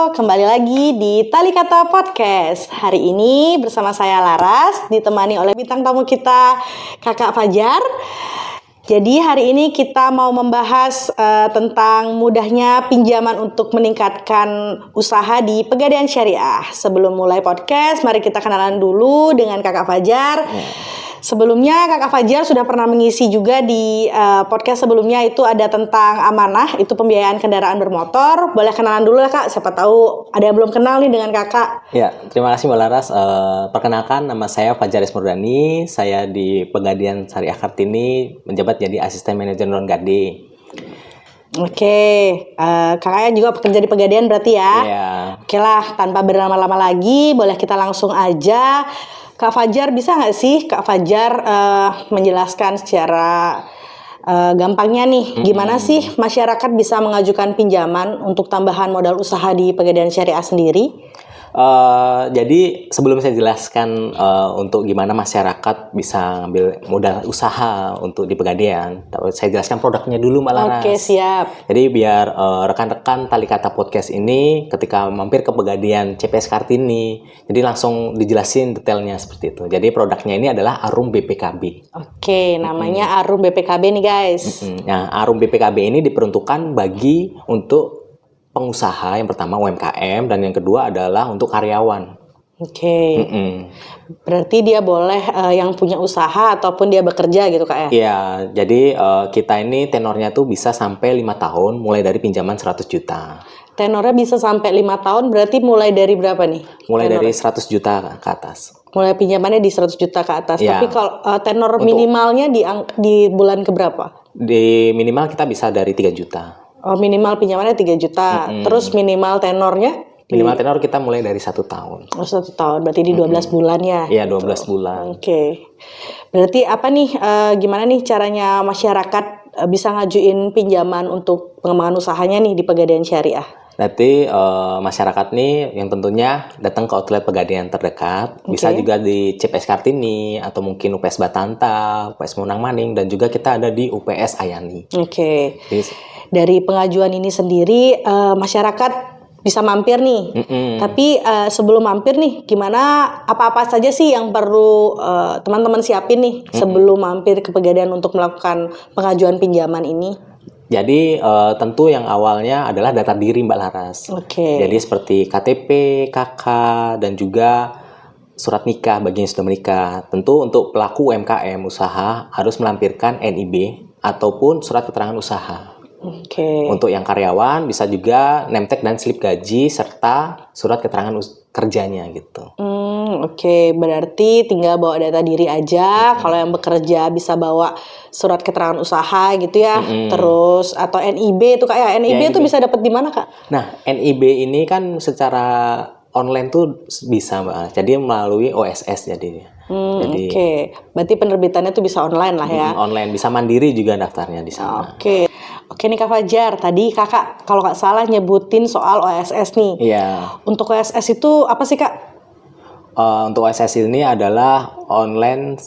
kembali lagi di Tali Kata Podcast. Hari ini bersama saya Laras, ditemani oleh bintang tamu kita, Kakak Fajar. Jadi hari ini kita mau membahas tentang mudahnya pinjaman untuk meningkatkan usaha di Pegadaian Syariah. Sebelum mulai podcast, mari kita kenalan dulu dengan Kakak Fajar. Sebelumnya Kakak Fajar sudah pernah mengisi juga di podcast sebelumnya, itu ada tentang amanah, itu pembiayaan kendaraan bermotor. Boleh kenalan dulu lah Kak, siapa tahu ada yang belum kenal nih dengan Kakak. Ya, terima kasih Mbak Laras. Perkenalkan, nama saya Fajar Ismurdani. Saya di Pegadaian Syariah Kartini menjabat jadi asisten manajer non-gade. Oke, kakaknya juga pekerja di Pegadaian berarti ya? Iya. Oke lah, tanpa berlama-lama lagi, boleh kita langsung aja. Kak Fajar, bisa nggak sih Kak Fajar menjelaskan secara gampangnya nih, gimana sih masyarakat bisa mengajukan pinjaman untuk tambahan modal usaha di Pegadaian Syariah sendiri? Jadi sebelum saya jelaskan untuk gimana masyarakat bisa ngambil modal usaha untuk di Pegadaian, saya jelaskan produknya dulu Mbak Laras. Oke, siap. Jadi biar rekan-rekan Tali Kata Podcast ini ketika mampir ke Pegadaian CPS Kartini, jadi langsung dijelasin detailnya seperti itu. Jadi produknya ini adalah Arum BPKB. Oke, namanya Arum BPKB nih guys. Nah, Arum BPKB ini diperuntukkan bagi untuk pengusaha, yang pertama UMKM, dan yang kedua adalah untuk karyawan. Oke. Berarti dia boleh yang punya usaha ataupun dia bekerja gitu Kak ya? Iya, jadi kita ini tenornya tuh bisa sampai 5 tahun, mulai dari pinjaman 100 juta. Tenornya bisa sampai 5 tahun, berarti mulai dari berapa nih? Mulai dari 100 juta ke atas. Mulai pinjamannya di 100 juta ke atas. Ya. Tapi kalau tenor minimalnya di bulan keberapa? Di minimal kita bisa dari 3 juta. Oh, minimal pinjamannya 3 juta. Terus minimal tenornya? Minimal tenor kita mulai dari 1 tahun. Oh, 1 tahun. Berarti di 12 bulan ya? Iya, 12 bulan. Oke. Berarti apa nih, gimana nih caranya masyarakat bisa ngajuin pinjaman untuk pengembangan usahanya nih di Pegadaian Syariah? Nanti masyarakat nih yang tentunya datang ke outlet Pegadaian terdekat, bisa juga di CPS Kartini atau mungkin UPS Batanta, UPS Munang Maning, dan juga kita ada di UPS Ayani. Oke. Jadi, dari pengajuan ini sendiri masyarakat bisa mampir nih. Tapi sebelum mampir nih, gimana apa-apa saja sih yang perlu teman-teman siapin nih sebelum mampir ke Pegadaian untuk melakukan pengajuan pinjaman ini? Jadi tentu yang awalnya adalah data diri Mbak Laras. Jadi seperti KTP, KK, dan juga surat nikah bagi yang sudah menikah. Tentu untuk pelaku UMKM usaha harus melampirkan NIB ataupun surat keterangan usaha. Untuk yang karyawan bisa juga name tag dan slip gaji serta surat keterangan kerjanya gitu. Berarti tinggal bawa data diri aja. Kalau yang bekerja bisa bawa surat keterangan usaha gitu ya. Terus atau NIB itu Kak ya. NIB itu bisa dapat di mana Kak? Nah, NIB ini kan secara online tuh bisa Mbak. Jadi melalui OSS jadinya. Berarti penerbitannya tuh bisa online lah ya. Online, bisa mandiri juga daftarnya di sana. Oke nih Kak Fajar, tadi Kakak kalau nggak salah nyebutin soal OSS nih. Iya. Untuk OSS itu apa sih Kak? Untuk OSS ini adalah online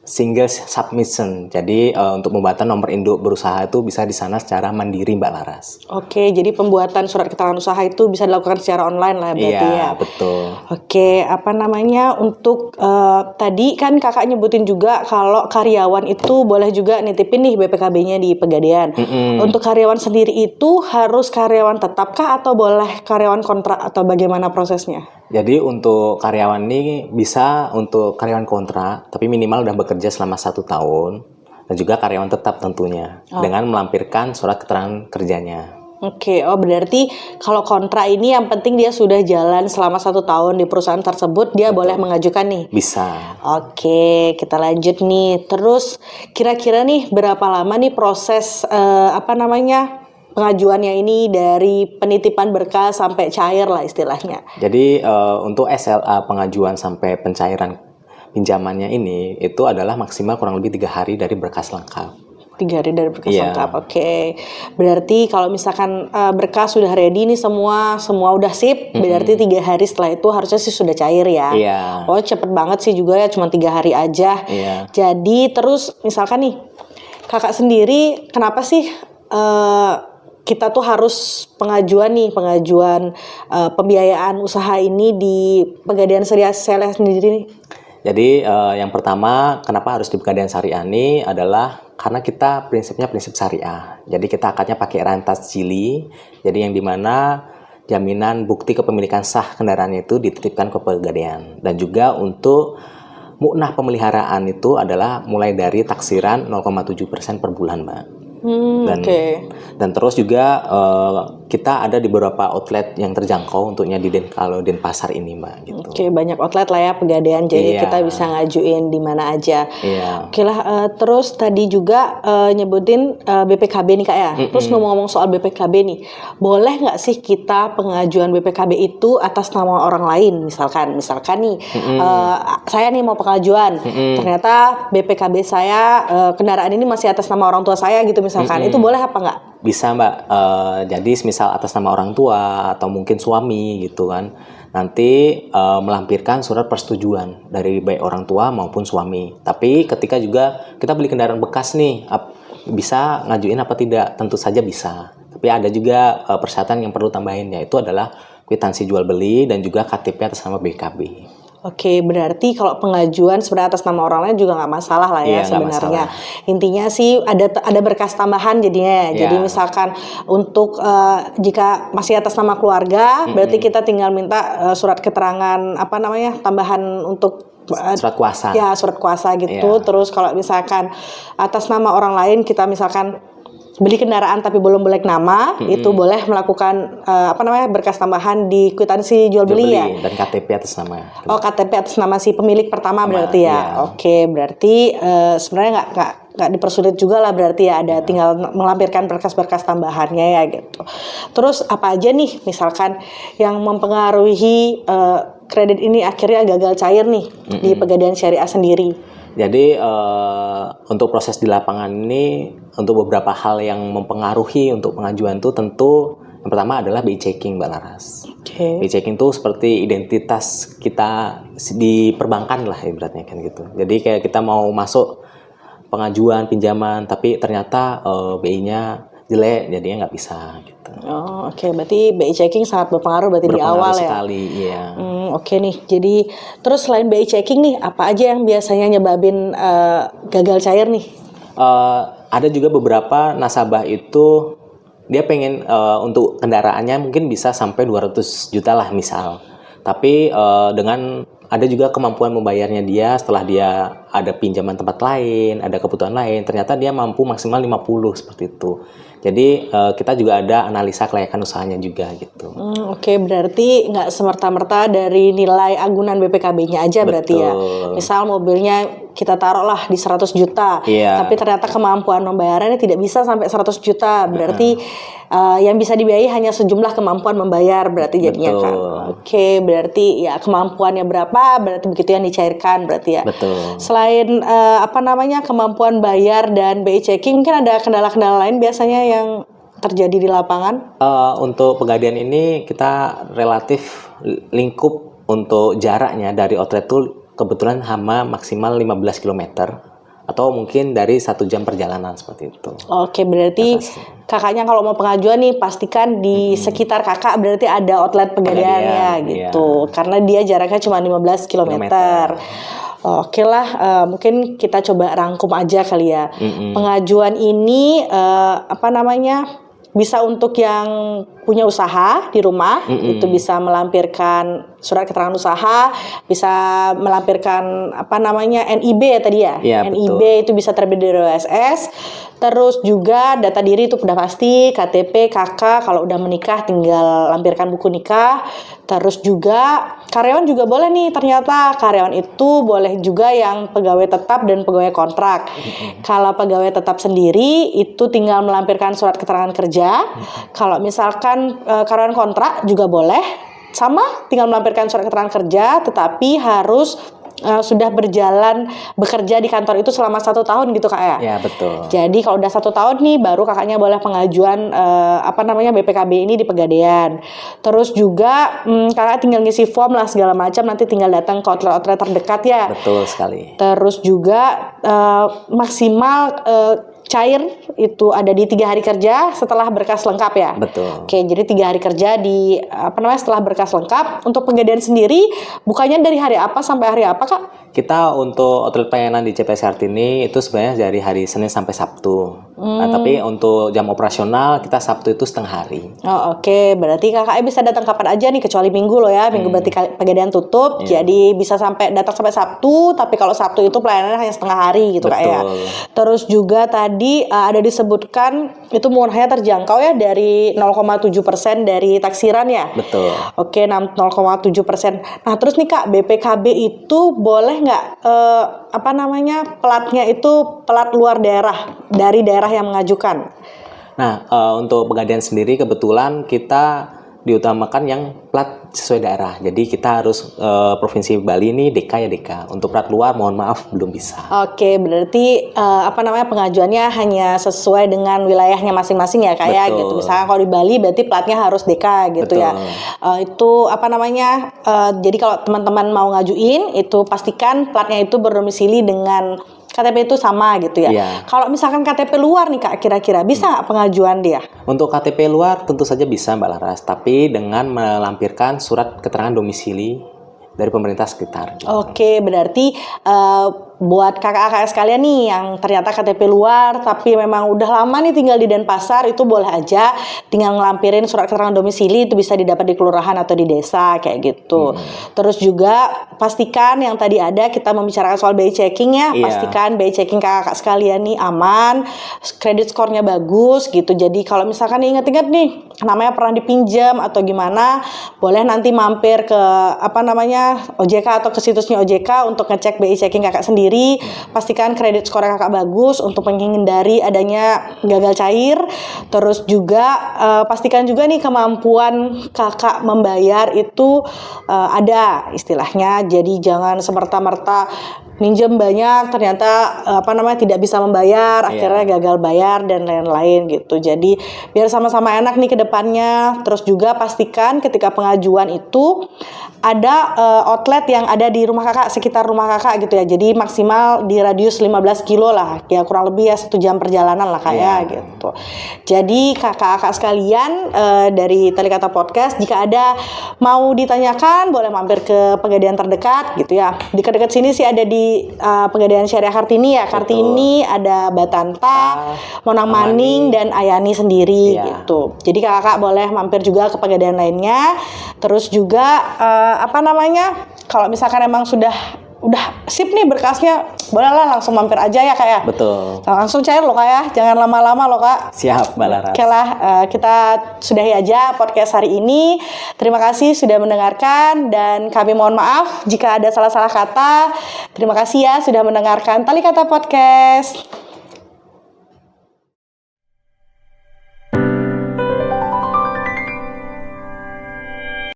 single submission. Jadi untuk pembuatan nomor induk berusaha itu bisa di sana secara mandiri Mbak Laras. Oke, jadi pembuatan surat keterangan usaha itu bisa dilakukan secara online lah berarti ya. Iya, betul. Oke, untuk tadi kan Kakak nyebutin juga kalau karyawan itu boleh juga nitipin nih BPKB-nya di Pegadaian. Untuk karyawan sendiri itu harus karyawan tetap kah atau boleh karyawan kontrak atau bagaimana prosesnya? Jadi untuk karyawan ini bisa untuk karyawan kontrak, tapi minimal udah bekerja selama 1 tahun, dan juga karyawan tetap tentunya dengan melampirkan surat keterangan kerjanya. Berarti kalau kontrak ini yang penting dia sudah jalan selama 1 tahun di perusahaan tersebut, dia boleh mengajukan nih? Bisa. Kita lanjut nih. Terus kira-kira nih berapa lama nih proses pengajuannya ini dari penitipan berkas sampai cair lah istilahnya? Jadi untuk SLA pengajuan sampai pencairan pinjamannya ini itu adalah maksimal kurang lebih 3 hari dari berkas lengkap. 3 hari dari berkas lengkap. Berarti kalau misalkan berkas sudah ready nih semua udah sip, berarti 3 hari setelah itu harusnya sih sudah cair ya. Oh cepet banget sih juga ya, cuma 3 hari aja. Jadi terus misalkan nih Kakak sendiri kenapa sih kita tuh harus pengajuan pembiayaan usaha ini di Pegadaian Syariah sendiri nih? Jadi yang pertama, kenapa harus di Pegadaian Syariah ini adalah karena kita prinsipnya prinsip syariah. Jadi kita akadnya pakai rantas jili. Jadi yang dimana jaminan bukti kepemilikan sah kendaraan itu dititipkan ke Pegadaian. Dan juga untuk muknah pemeliharaan itu adalah mulai dari taksiran 0,7% per bulan, Mbak. Dan terus juga kita ada di beberapa outlet yang terjangkau untuknya kalau Denpasar ini, Mbak. Gitu. Banyak outlet lah ya Pegadaian, jadi kita bisa ngajuin di mana aja. Terus tadi juga nyebutin BPKB nih Kak ya. Terus ngomong-ngomong soal BPKB nih, boleh nggak sih kita pengajuan BPKB itu atas nama orang lain? Misalkan nih, saya nih mau pengajuan, ternyata BPKB saya kendaraan ini masih atas nama orang tua saya gitu misalkan, itu boleh apa nggak? Bisa Mbak, jadi misal atas nama orang tua atau mungkin suami gitu kan, nanti melampirkan surat persetujuan dari baik orang tua maupun suami. Tapi ketika juga kita beli kendaraan bekas nih, bisa ngajuin apa tidak? Tentu saja bisa. Tapi ada juga persyaratan yang perlu tambahin, yaitu adalah kwitansi jual beli dan juga KTP atas nama BKB. Berarti kalau pengajuan sebenarnya atas nama orang lain juga nggak masalah lah ya sebenarnya. Intinya sih ada berkas tambahan jadinya. Jadi misalkan untuk jika masih atas nama keluarga, berarti kita tinggal minta surat keterangan tambahan untuk surat kuasa. Ya, surat kuasa gitu. Terus kalau misalkan atas nama orang lain, kita misalkan beli kendaraan tapi belum balik nama, itu boleh melakukan berkas tambahan di kwitansi jual beli ya. Dan KTP atas nama. KTP atas nama si pemilik pertama berarti ya. Berarti sebenarnya nggak dipersulit juga lah berarti ya, ada tinggal melampirkan berkas-berkas tambahannya ya gitu. Terus apa aja nih misalkan yang mempengaruhi kredit ini akhirnya gagal cair nih di Pegadaian Syariah sendiri? Jadi untuk proses di lapangan ini, untuk beberapa hal yang mempengaruhi untuk pengajuan itu tentu yang pertama adalah BI checking, Mbak Laras. BI checking itu seperti identitas kita di perbankan lah ibaratnya kan gitu. Jadi kayak kita mau masuk pengajuan pinjaman tapi ternyata BI-nya jelek, jadinya nggak bisa gitu. Berarti BI checking sangat berpengaruh berarti di awal ya. Sekali, iya. Nih. Jadi terus selain BI checking nih, apa aja yang biasanya nyebabin gagal cair nih? Ada juga beberapa nasabah itu dia pengen untuk kendaraannya mungkin bisa sampai 200 juta lah misal. Tapi dengan ada juga kemampuan membayarnya dia setelah dia ada pinjaman tempat lain, ada kebutuhan lain, ternyata dia mampu maksimal 50 seperti itu. Jadi kita juga ada analisa kelayakan usahanya juga gitu. Berarti nggak semerta-merta dari nilai agunan BPKB-nya aja. Betul. Berarti ya. Misal mobilnya kita taruh lah di 100 juta, tapi ternyata kemampuan membayarnya tidak bisa sampai 100 juta. Berarti yang bisa dibiayai hanya sejumlah kemampuan membayar berarti jadinya. Betul. Kan. Berarti ya kemampuannya berapa, berarti begitu yang dicairkan berarti ya. Betul. Selain kemampuan bayar dan BI checking, mungkin ada kendala-kendala lain biasanya yang terjadi di lapangan? Untuk Pegadaian ini kita relatif lingkup untuk jaraknya dari outlet itu kebetulan hama maksimal 15 km atau mungkin dari 1 jam perjalanan seperti itu. Berarti kakaknya kalau mau pengajuan nih pastikan di sekitar kakak berarti ada outlet Pegadaian ya gitu. Iya. Karena dia jaraknya cuma 15 km. Mungkin kita coba rangkum aja kali ya. Pengajuan ini bisa untuk yang punya usaha di rumah, itu bisa melampirkan surat keterangan usaha, bisa melampirkan NIB ya tadi ya. NIB betul. Itu bisa terbit dari OSS. Terus juga data diri itu udah pasti, KTP, KK, kalau udah menikah tinggal lampirkan buku nikah. Terus juga karyawan juga boleh nih, ternyata karyawan itu boleh juga yang pegawai tetap dan pegawai kontrak. Kalau pegawai tetap sendiri itu tinggal melampirkan surat keterangan kerja. Kalau misalkan karyawan kontrak juga boleh, sama tinggal melampirkan surat keterangan kerja, tetapi harus sudah berjalan bekerja di kantor itu selama 1 tahun gitu Kak ya? Ya betul. Jadi kalau udah 1 tahun nih baru kakaknya boleh pengajuan BPKB ini di Pegadaian. Terus juga kakak tinggal ngisi form lah segala macam, nanti tinggal datang ke outlet terdekat ya. Betul sekali. Terus juga maksimal cair itu ada di 3 hari kerja setelah berkas lengkap ya. Betul. Oke, jadi 3 hari kerja di setelah berkas lengkap. Untuk pegadaian sendiri bukannya dari hari apa sampai hari apa, Kak? Kita untuk outlet pelayanan di CPS Kartini itu sebenarnya dari hari Senin sampai Sabtu. Nah, tapi untuk jam operasional kita Sabtu itu setengah hari. Oh, oke. Berarti kakaknya bisa datang kapan aja nih, kecuali Minggu loh ya. Minggu berarti pegadaian tutup. Jadi bisa datang sampai Sabtu, tapi kalau Sabtu itu pelayanannya hanya setengah hari gitu, Kak ya. Terus juga tadi ada disebutkan itu murahnya terjangkau ya, dari 0,7% dari taksiran ya. Betul. Oke, 0,7%. Nah, terus nih Kak, BPKB itu boleh nggak pelatnya itu pelat luar daerah dari daerah yang mengajukan? Nah, untuk pegadaian sendiri kebetulan kita diutamakan yang plat sesuai daerah. Jadi kita harus Provinsi Bali ini DK ya DK. Untuk plat luar mohon maaf belum bisa. Oke, berarti pengajuannya hanya sesuai dengan wilayahnya masing-masing ya Kak ya gitu. Misalnya kalau di Bali berarti platnya harus DK gitu. Betul. Ya. Jadi kalau teman-teman mau ngajuin itu pastikan platnya itu berdomisili dengan KTP itu sama gitu ya. Kalau misalkan KTP luar nih Kak, kira-kira bisa nggak pengajuan dia? Untuk KTP luar tentu saja bisa Mbak Laras, tapi dengan melampirkan surat keterangan domisili dari pemerintah sekitar. Oke, berarti buat kakak-kakak sekalian nih yang ternyata KTP luar tapi memang udah lama nih tinggal di Denpasar, itu boleh aja tinggal ngelampirin surat keterangan domisili, itu bisa didapat di kelurahan atau di desa kayak gitu. Terus juga pastikan yang tadi ada kita membicarakan soal BI checking ya, pastikan BI checking kakak sekalian nih aman, kredit skornya bagus gitu. Jadi kalau misalkan ingat-ingat nih namanya pernah dipinjam atau gimana, boleh nanti mampir ke OJK atau ke situsnya OJK untuk ngecek BI checking kakak sendiri. Pastikan kredit skor kakak bagus untuk menghindari adanya gagal cair. Terus juga pastikan juga nih kemampuan kakak membayar itu ada istilahnya. Jadi jangan semerta-merta minjem banyak ternyata tidak bisa membayar, akhirnya gagal bayar dan lain-lain gitu. Jadi biar sama-sama enak nih ke depannya. Terus juga pastikan ketika pengajuan itu ada outlet yang ada di rumah kakak, sekitar rumah kakak gitu ya. Jadi maksimal di radius 15 kilo lah, ya kurang lebih ya 1 jam perjalanan lah kayak gitu. Jadi kakak-kakak sekalian dari Talikata Podcast, jika ada mau ditanyakan boleh mampir ke pegadaian terdekat gitu ya. Di dekat sini sih ada di Pegadaian Syariah Kartini ya. Kartini ada Batanta, Monang Maning dan Ayani sendiri gitu. Jadi kakak boleh mampir juga ke pegadaian lainnya. Terus juga kalau misalkan emang sudah sip nih berkasnya, bolehlah langsung mampir aja ya Kak ya. Betul. Langsung cair loh Kak ya, jangan lama-lama loh Kak. Siap Mbak Laras. Oke lah, kita sudahi aja podcast hari ini. Terima kasih sudah mendengarkan dan kami mohon maaf jika ada salah-salah kata. Terima kasih ya sudah mendengarkan Talikata Podcast.